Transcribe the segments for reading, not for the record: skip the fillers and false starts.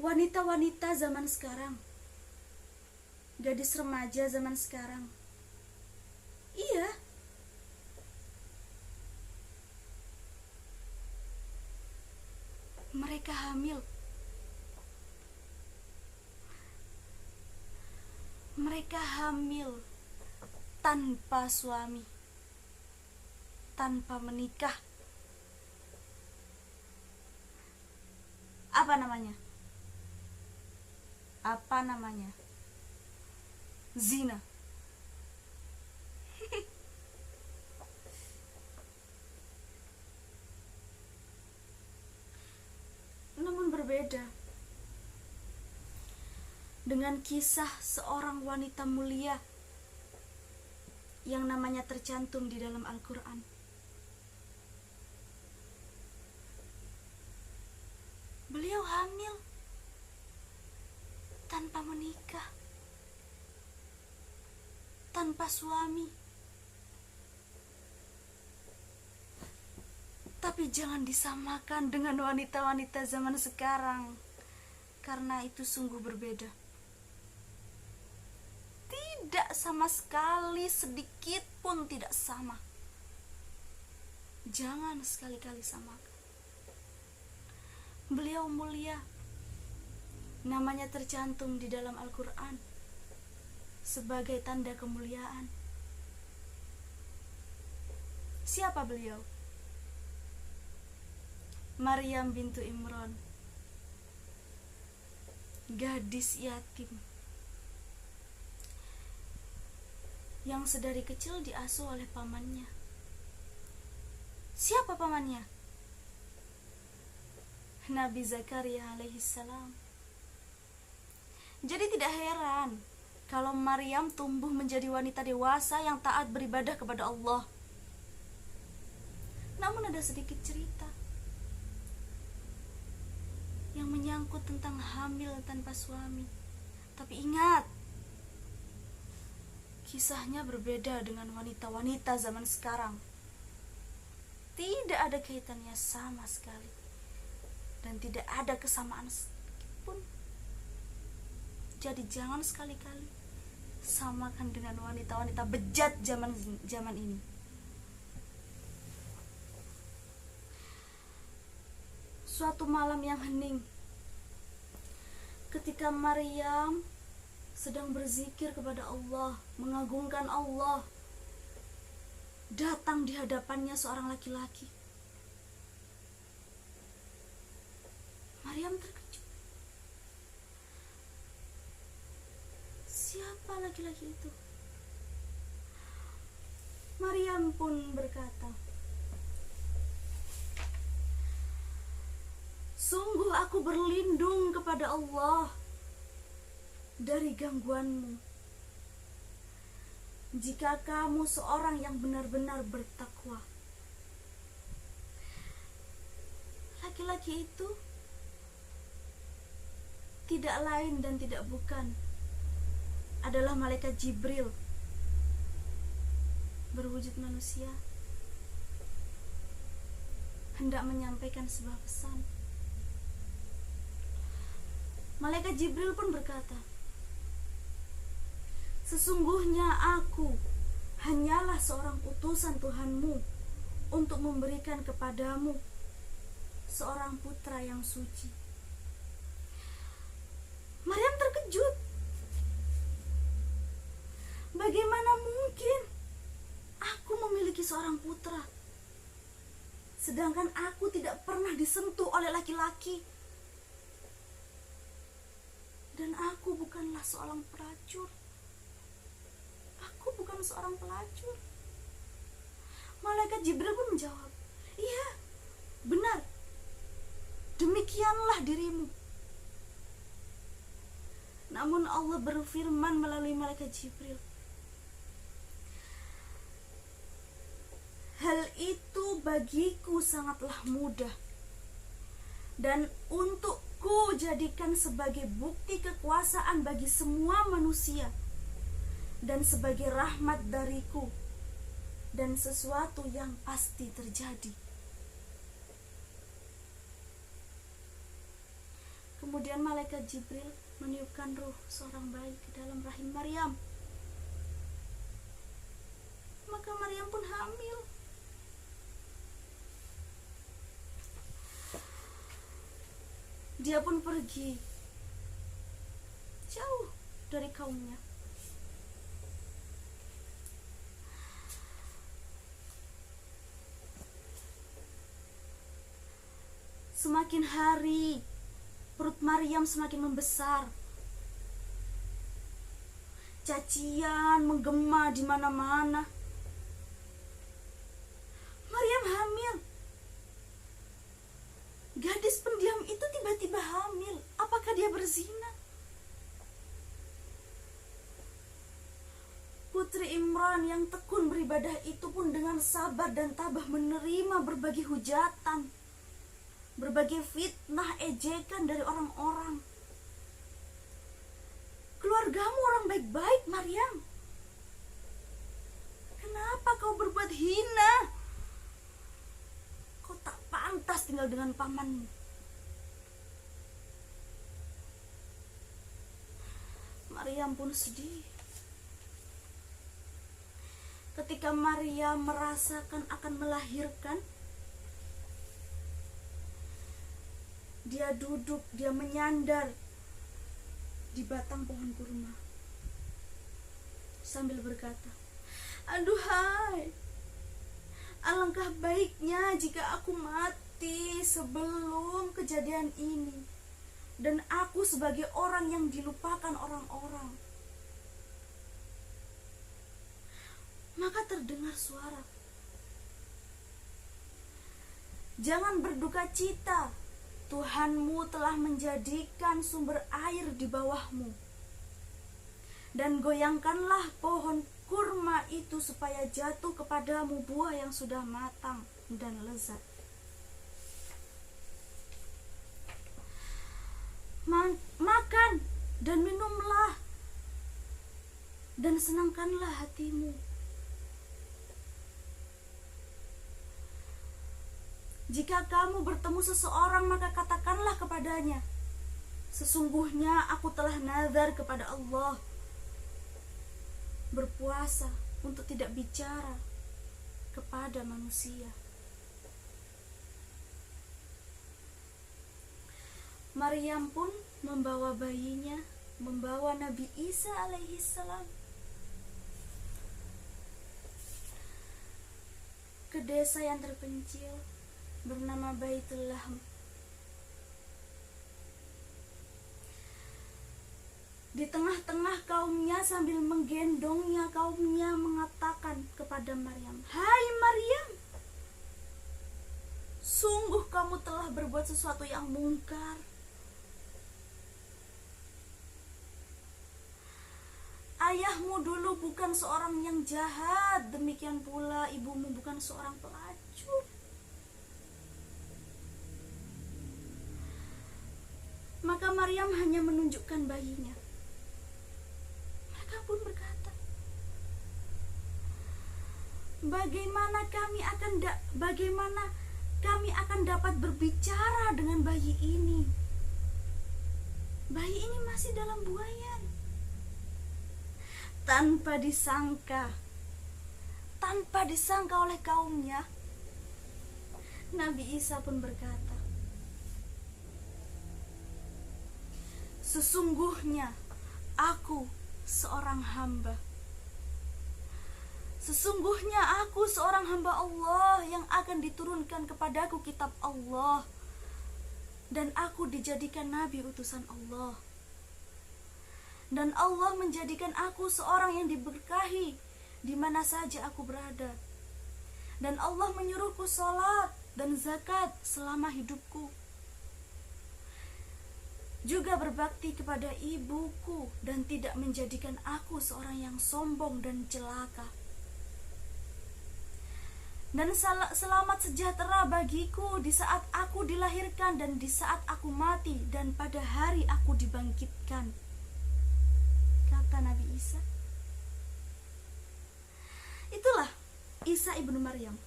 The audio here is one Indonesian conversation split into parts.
wanita-wanita zaman sekarang, gadis remaja zaman sekarang, iya, mereka hamil. Mereka hamil tanpa suami, tanpa menikah. Apa namanya? Apa namanya? Zina. Namun berbeda dengan kisah seorang wanita mulia yang namanya tercantum di dalam Al-Quran. Beliau hamil tanpa menikah, tanpa suami. Tapi jangan disamakan dengan wanita-wanita zaman sekarang, karena itu sungguh berbeda. Tidak sama sekali, sedikit pun tidak sama. Jangan sekali-kali samakan. Beliau mulia, namanya tercantum di dalam Al-Quran sebagai tanda kemuliaan. Siapa beliau? Maryam bintu Imran, gadis yatim yang sedari kecil diasuh oleh pamannya. Siapa pamannya? Nabi Zakaria alaihissalam. Jadi tidak heran kalau Maryam tumbuh menjadi wanita dewasa yang taat beribadah kepada Allah. Namun ada sedikit cerita yang menyangkut tentang hamil tanpa suami. Tapi ingat, kisahnya berbeda dengan wanita-wanita zaman sekarang. Tidak ada kaitannya sama sekali, dan tidak ada kesamaan sedikitpun. Jadi jangan sekali-kali samakan dengan wanita-wanita bejat zaman ini. Suatu malam yang hening, ketika Maryam sedang berzikir kepada Allah, mengagungkan Allah, datang di hadapannya seorang laki-laki. Maryam terkejut. Siapa laki-laki itu? Maryam pun berkata, sungguh aku berlindung kepada Allah dari gangguanmu jika kamu seorang yang benar-benar bertakwa. Laki-laki itu tidak lain dan tidak bukan adalah malaikat Jibril berwujud manusia, hendak menyampaikan sebuah pesan. Malaikat Jibril pun berkata, sesungguhnya aku hanyalah seorang utusan Tuhanmu untuk memberikan kepadamu seorang putra yang suci. Maryam terkejut. Bagaimana mungkin aku memiliki seorang putra, sedangkan aku tidak pernah disentuh oleh laki-laki, dan aku bukanlah seorang pelacur. Aku bukan seorang pelacur. Malaikat Jibril pun menjawab, iya, benar, demikianlah dirimu. Namun Allah berfirman melalui malaikat Jibril, hal itu bagiku sangatlah mudah, dan untukku jadikan sebagai bukti kekuasaan bagi semua manusia, dan sebagai rahmat dariku, dan sesuatu yang pasti terjadi. Kemudian Kemudian malaikat Jibril meniupkan ruh seorang bayi ke dalam rahim Maryam. Maka Maryam pun hamil. Dia pun pergi jauh dari kaumnya. Semakin hari, perut Maryam semakin membesar. Cacian menggema di mana-mana. Maryam hamil. Gadis pendiam itu tiba-tiba hamil. Apakah dia berzina? Putri Imran yang tekun beribadah itu pun dengan sabar dan tabah menerima berbagai hujatan, berbagai fitnah, ejekan dari orang-orang. Keluargamu orang baik-baik, Maryam. Kenapa kau berbuat hina? Kau tak pantas tinggal dengan pamanmu. Maryam pun sedih. Ketika Maryam merasakan akan melahirkan, dia duduk, dia menyandar di batang pohon kurma sambil berkata, "Aduhai, alangkah baiknya jika aku mati sebelum kejadian ini, dan aku sebagai orang yang dilupakan orang-orang." Maka terdengar suara, "Jangan berduka cita, Tuhanmu telah menjadikan sumber air di bawahmu, dan goyangkanlah pohon kurma itu supaya jatuh kepadamu buah yang sudah matang dan lezat. Makan dan minumlah, dan senangkanlah hatimu. Jika kamu bertemu seseorang, maka katakanlah kepadanya, sesungguhnya aku telah nazar kepada Allah berpuasa untuk tidak bicara kepada manusia." Maryam pun membawa bayinya, membawa Nabi Isa alaihi salam ke desa yang terpencil bernama Baitul Lahm. Di tengah-tengah kaumnya sambil menggendongnya, kaumnya mengatakan kepada Maryam, "Hai Maryam, sungguh kamu telah berbuat sesuatu yang mungkar. Ayahmu dulu bukan seorang yang jahat, demikian pula ibumu bukan seorang pelacur." Maka Maryam hanya menunjukkan bayinya. Mereka pun berkata, bagaimana kami akan dapat berbicara dengan bayi ini? Bayi ini masih dalam buayan." Tanpa disangka oleh kaumnya, Nabi Isa pun berkata, "Sesungguhnya aku seorang hamba. Sesungguhnya aku seorang hamba Allah yang akan diturunkan kepadaku kitab Allah, dan aku dijadikan nabi utusan Allah. Dan Allah menjadikan aku seorang yang diberkahi di mana saja aku berada. Dan Allah menyuruhku salat dan zakat selama hidupku. Juga berbakti kepada ibuku dan tidak menjadikan aku seorang yang sombong dan celaka. Dan selamat sejahtera bagiku di saat aku dilahirkan dan di saat aku mati dan pada hari aku dibangkitkan," kata Nabi Isa. Itulah Isa ibnu Maryam.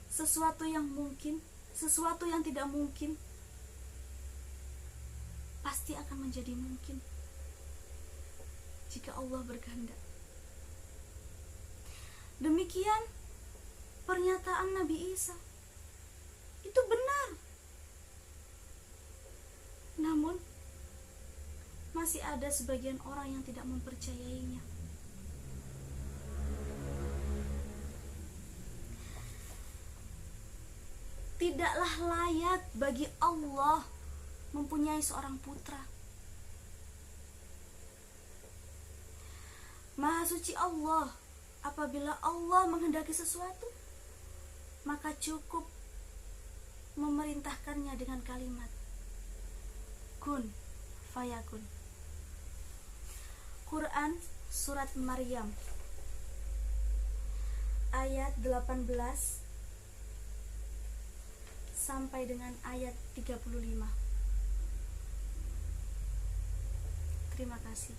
Sesuatu yang mungkin sesuatu yang tidak mungkin pasti akan menjadi mungkin jika Allah berkehendak. Demikian pernyataan Nabi Isa. Itu benar. Namun masih ada sebagian orang yang tidak mempercayainya. Tidaklah layak bagi Allah mempunyai seorang putra. Maha suci Allah, apabila Allah menghendaki sesuatu, maka cukup memerintahkannya dengan kalimat kun fayakun. Quran Surat Maryam ayat 18 sampai dengan ayat 35. Terima kasih.